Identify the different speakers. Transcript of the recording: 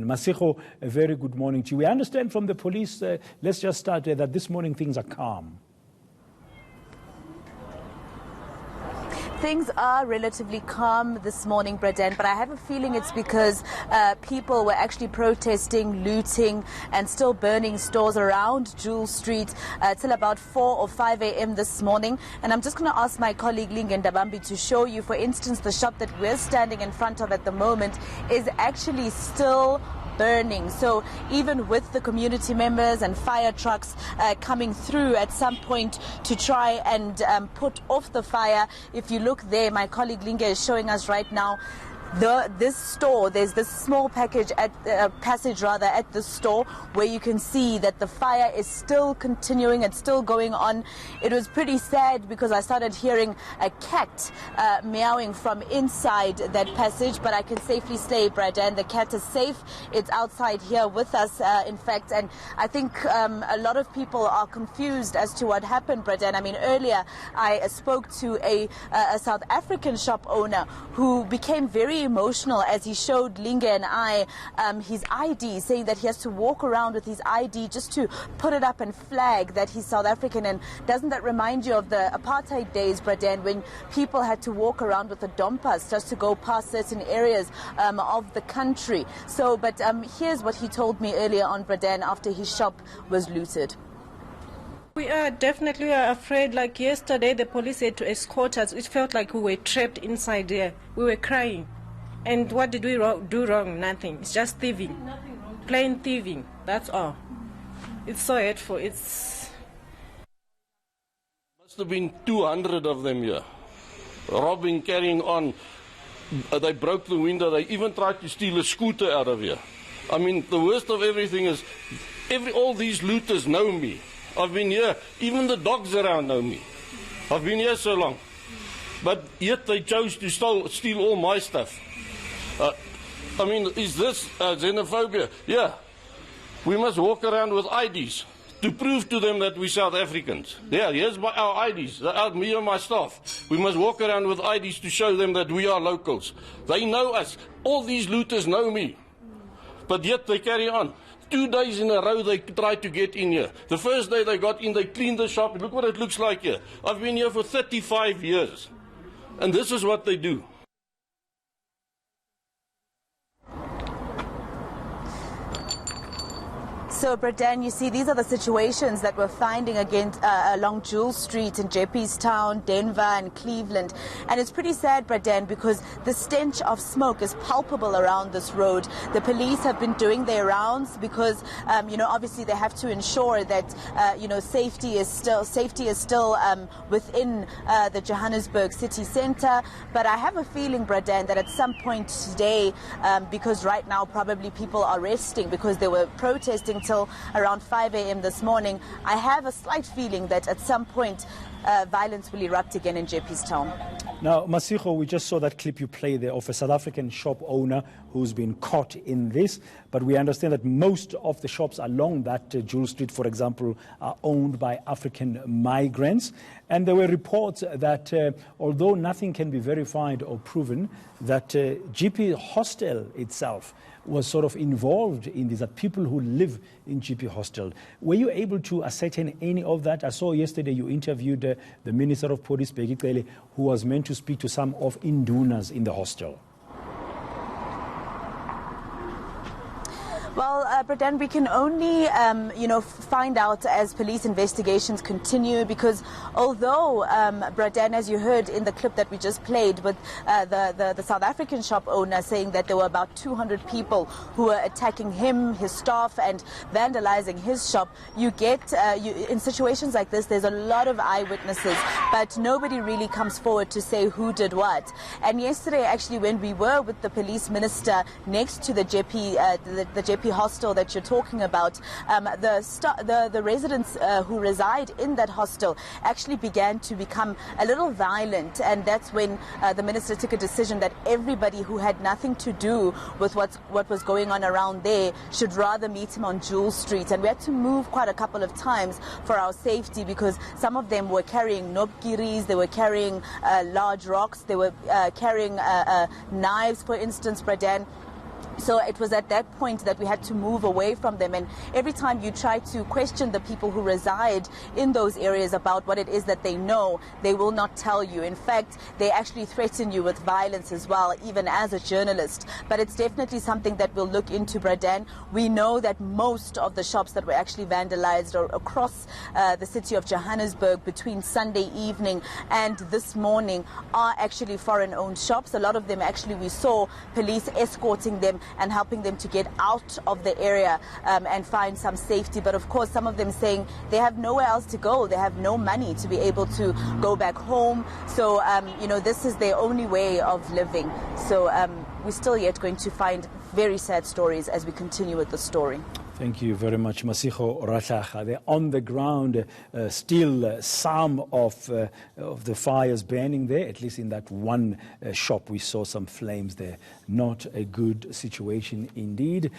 Speaker 1: Masigo, a very good morning to you. We understand from the police, let's just start there, that this morning things are calm.
Speaker 2: Things are relatively calm this morning, Braden, but I have a feeling it's because people were actually protesting, looting and still burning stores around Jewel Street till about 4 or 5 a.m. this morning. And I'm just going to ask my colleague Lingen Dabambi to show you, for instance, the shop that we're standing in front of at the moment is actually still burning. So even with the community members and fire trucks coming through at some point to try and put off the fire, if you look there, my colleague Linga is showing us right now, this store, there's this small passage at this store where you can see that the fire is still continuing and still going on. It was pretty sad because I started hearing a cat meowing from inside that passage, but I can safely say, Braden, the cat is safe. It's outside here with us, in fact, and I think a lot of people are confused as to what happened, Braden. I mean, earlier I spoke to a South African shop owner who became very emotional as he showed Linga and I his ID, saying that he has to walk around with his ID just to put it up and flag that he's South African. And doesn't that remind you of the apartheid days, Braden, when people had to walk around with the dompas just to go past certain areas of the country? So, but here's what he told me earlier on, Braden, after his shop was looted.
Speaker 3: We are definitely afraid. Like yesterday, the police had to escort us. It felt like we were trapped inside there. We were crying. And what did we do wrong? Nothing. It's just thieving. Nothing wrong. Plain thieving. That's all. It's so hateful. It's...
Speaker 4: Must have been 200 of them here. Robbing, carrying on. They broke the window. They even tried to steal a scooter out of here. I mean, the worst of everything is all these looters know me. I've been here. Even the dogs around know me. I've been here so long. But yet they chose to steal all my stuff. I mean, is this xenophobia? Yeah. We must walk around with IDs to prove to them that we're South Africans. Yeah, here's our IDs, me and my staff. We must walk around with IDs to show them that we are locals. They know us. All these looters know me. But yet they carry on. 2 days in a row they tried to get in here. The first day they got in, they cleaned the shop. Look what it looks like here. I've been here for 35 years. And this is what they do.
Speaker 2: So, Braden, you see, these are the situations that we're finding along Jewel Street in Jeppe's Town, Denver and Cleveland. And it's pretty sad, Braden, because the stench of smoke is palpable around this road. The police have been doing their rounds because, obviously they have to ensure that, safety is still within the Johannesburg city centre. But I have a feeling, Braden, that at some point today, because right now probably people are resting because they were protesting till around 5 a.m. this morning, I have a slight feeling that at some point violence will erupt again in Jeppe's Town.
Speaker 1: Now, Masigo, we just saw that clip you played there of a South African shop owner who's been caught in this, but we understand that most of the shops along that Jewel Street, for example, are owned by African migrants. And there were reports that although nothing can be verified or proven, that GP Hostel itself was sort of involved in this, that people who live in GP Hostel. Were you able to ascertain any of that? I saw yesterday you interviewed the Minister of Police, Bheki Cele, who was meant to speak to some of indunas in the hostel.
Speaker 2: Well, Braden, we can only, find out as police investigations continue, because although, Braden, as you heard in the clip that we just played with the South African shop owner saying that there were about 200 people who were attacking him, his staff, and vandalizing his shop, you get, in situations like this, there's a lot of eyewitnesses, but nobody really comes forward to say who did what. And yesterday, actually, when we were with the police minister next to the Jeppe hostel that you're talking about, the residents who reside in that hostel actually began to become a little violent, and that's when the minister took a decision that everybody who had nothing to do with what was going on around there should rather meet him on Jewel Street. And we had to move quite a couple of times for our safety, because some of them were carrying nobgiris, they were carrying large rocks, they were carrying knives, for instance, Braden. So it was at that point that we had to move away from them. And every time you try to question the people who reside in those areas about what it is that they know, they will not tell you. In fact, they actually threaten you with violence as well, even as a journalist. But it's definitely something that we'll look into, Bradan. We know that most of the shops that were actually vandalized are across the city of Johannesburg between Sunday evening and this morning are actually foreign-owned shops. A lot of them actually we saw police escorting them and helping them to get out of the area and find some safety. But of course, some of them saying they have nowhere else to go. They have no money to be able to go back home. So, this is their only way of living. So we're still yet going to find very sad stories as we continue with the story.
Speaker 1: Thank you very much, Masigo Ratlaga. They're on the ground, still some of the fires burning there, at least in that one shop. We saw some flames there. Not a good situation indeed.